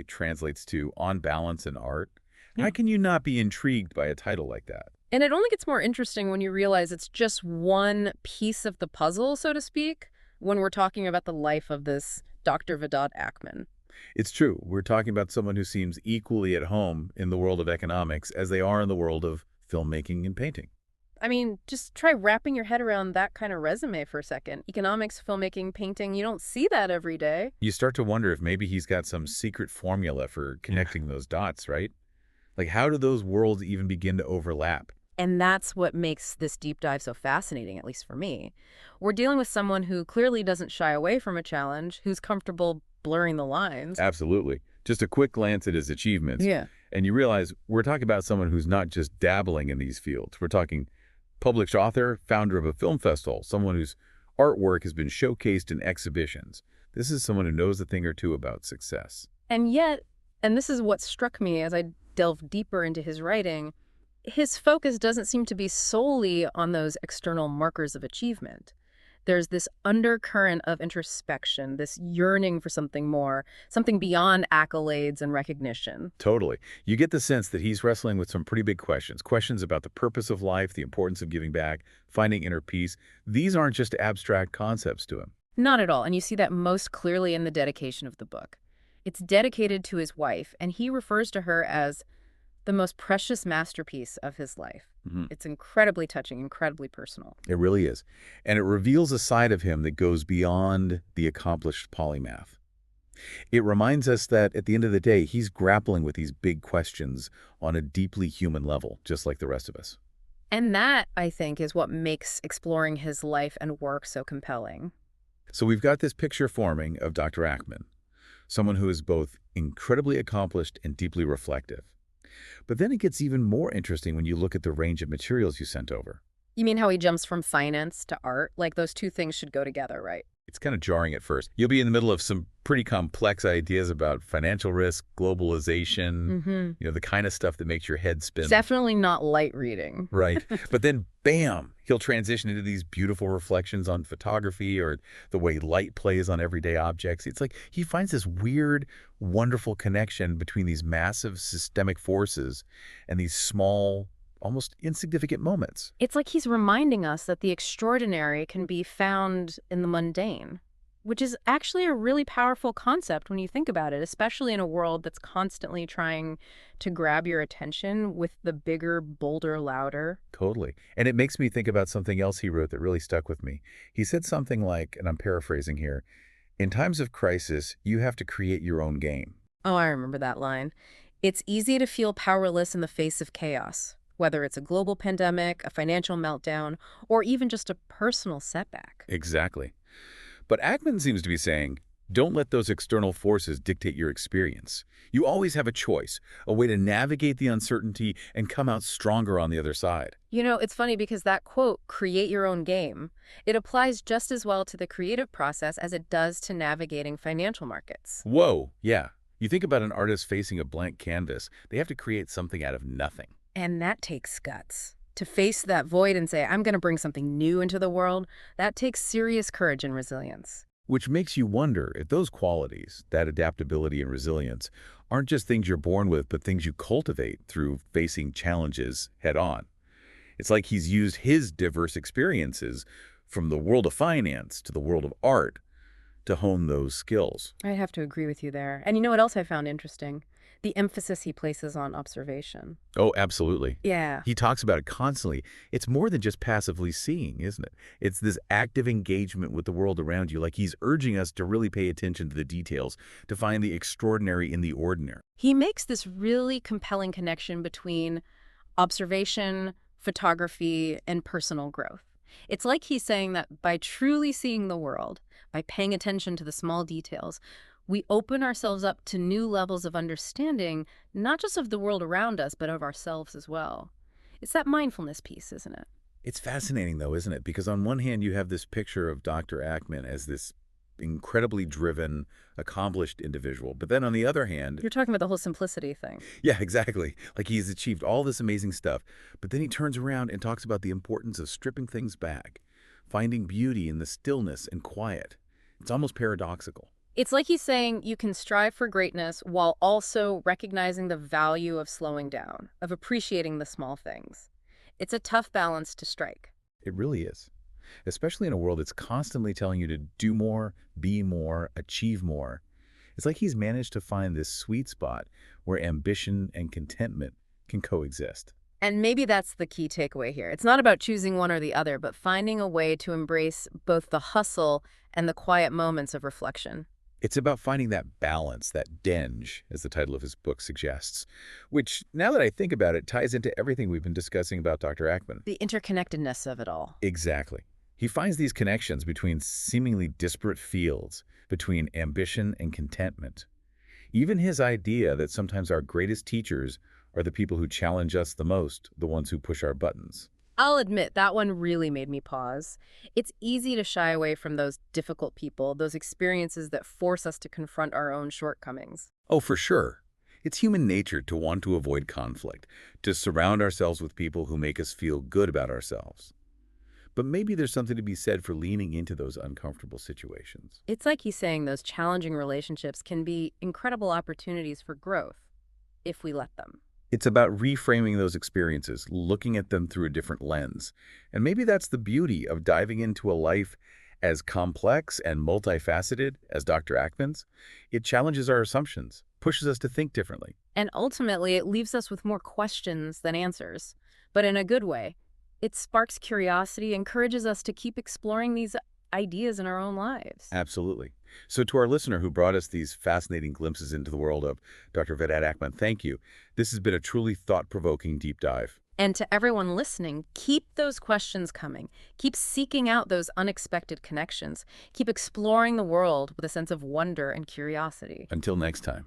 It translates to On Balance in Art. Yeah. How can you not be intrigued by a title like that? And it only gets more interesting when you realize it's just one piece of the puzzle, so to speak, when we're talking about the life of this Dr. Vedat Ackman. It's true. We're talking about someone who seems equally at home in the world of economics as they are in the world of filmmaking and painting. I mean, just try wrapping your head around that kind of resume for a second. Economics, filmmaking, painting, you don't see that every day. You start to wonder if maybe he's got some secret formula for connecting those dots, right? Like, how do those worlds even begin to overlap? And that's what makes this deep dive so fascinating, at least for me. We're dealing with someone who clearly doesn't shy away from a challenge, who's comfortable blurring the lines. Absolutely. Just a quick glance at his achievements, Yeah. and you realize we're talking about someone who's not just dabbling in these fields. We're talking published author, founder of a film festival, someone whose artwork has been showcased in exhibitions. This is someone who knows a thing or two about success. And yet, and this is what struck me as I delved deeper into his writing, his focus doesn't seem to be solely on those external markers of achievement. There's this undercurrent of introspection, this yearning for something more, something beyond accolades and recognition. Totally. You get the sense that he's wrestling with some pretty big questions. Questions about the purpose of life, the importance of giving back, finding inner peace. These aren't just abstract concepts to him. Not at all, and you see that most clearly in the dedication of the book. It's dedicated to his wife, and he refers to her as the most precious masterpiece of his life. It's incredibly touching, incredibly personal. It really is. And it reveals a side of him that goes beyond the accomplished polymath. It reminds us that at the end of the day, he's grappling with these big questions on a deeply human level, just like the rest of us. And that, I think, is what makes exploring his life and work so compelling. So we've got this picture forming of Dr. Ackman, someone who is both incredibly accomplished and deeply reflective. But then it gets even more interesting when you look at the range of materials you sent over. You mean how he jumps from finance to art? Like those two things should go together, right? It's kind of jarring at first. You'll be in the middle of some pretty complex ideas about financial risk, globalization, the kind of stuff that makes your head spin. Definitely not light reading. Right. But then, bam, he'll transition into these beautiful reflections on photography or the way light plays on everyday objects. It's like he finds this weird, wonderful connection between these massive systemic forces and these small, almost insignificant moments. It's like he's reminding us that the extraordinary can be found in the mundane, which is actually a really powerful concept when you think about it, especially in a world that's constantly trying to grab your attention with the bigger, bolder, louder. Totally. And it makes me think about something else he wrote that really stuck with me. He said something like, and I'm paraphrasing here, in times of crisis, you have to create your own game. Oh, I remember that line. It's easy to feel powerless in the face of chaos, whether it's a global pandemic, a financial meltdown, or even just a personal setback. Exactly. But Ackman seems to be saying, don't let those external forces dictate your experience. You always have a choice, a way to navigate the uncertainty and come out stronger on the other side. You know, it's funny because that quote, create your own game, it applies just as well to the creative process as it does to navigating financial markets. Whoa, yeah. You think about an artist facing a blank canvas, they have to create something out of nothing. And that takes guts. To face that void and say, I'm going to bring something new into the world, that takes serious courage and resilience. Which makes you wonder if those qualities, that adaptability and resilience, aren't just things you're born with, but things you cultivate through facing challenges head on. It's like he's used his diverse experiences from the world of finance to the world of art to hone those skills. I'd have to agree with you there. And you know what else I found interesting? The emphasis he places on observation. Oh, absolutely. Yeah. He talks about it constantly. It's more than just passively seeing, isn't it? It's this active engagement with the world around you, like he's urging us to really pay attention to the details, to find the extraordinary in the ordinary. He makes this really compelling connection between observation, photography, and personal growth. It's like he's saying that by truly seeing the world, by paying attention to the small details, we open ourselves up to new levels of understanding, not just of the world around us, but of ourselves as well. It's that mindfulness piece, isn't it? It's fascinating, though, isn't it? Because on one hand, you have this picture of Dr. Ackman as this incredibly driven, accomplished individual. But then on the other hand, You're talking about the whole simplicity thing. yeah, exactly. Like he's achieved all this amazing stuff. But then he turns around and talks about the importance of stripping things back, finding beauty in the stillness and quiet. It's almost paradoxical. It's like he's saying you can strive for greatness while also recognizing the value of slowing down, of appreciating the small things. It's a tough balance to strike. It really is. Especially in a world that's constantly telling you to do more, be more, achieve more. It's like he's managed to find this sweet spot where ambition and contentment can coexist. And maybe that's the key takeaway here. It's not about choosing one or the other, but finding a way to embrace both the hustle and the quiet moments of reflection. It's about finding that balance, that denge, as the title of his book suggests, which, now that I think about it, ties into everything we've been discussing about Dr. Ackman. The interconnectedness of it all. Exactly. He finds these connections between seemingly disparate fields, between ambition and contentment. Even his idea that sometimes our greatest teachers are the people who challenge us the most, the ones who push our buttons. I'll admit that one really made me pause. It's easy to shy away from those difficult people, those experiences that force us to confront our own shortcomings. Oh, for sure. It's human nature to want to avoid conflict, to surround ourselves with people who make us feel good about ourselves. But maybe there's something to be said for leaning into those uncomfortable situations. It's like he's saying those challenging relationships can be incredible opportunities for growth if we let them. It's about reframing those experiences, looking at them through a different lens. And maybe that's the beauty of diving into a life as complex and multifaceted as Dr. Ackman's. It challenges our assumptions, pushes us to think differently. And ultimately, it leaves us with more questions than answers, but in a good way. It sparks curiosity, encourages us to keep exploring these ideas in our own lives. Absolutely. So to our listener who brought us these fascinating glimpses into the world of Dr. Vedat Ackman, thank you. This has been a truly thought-provoking deep dive. And to everyone listening, keep those questions coming. Keep seeking out those unexpected connections. Keep exploring the world with a sense of wonder and curiosity. Until next time.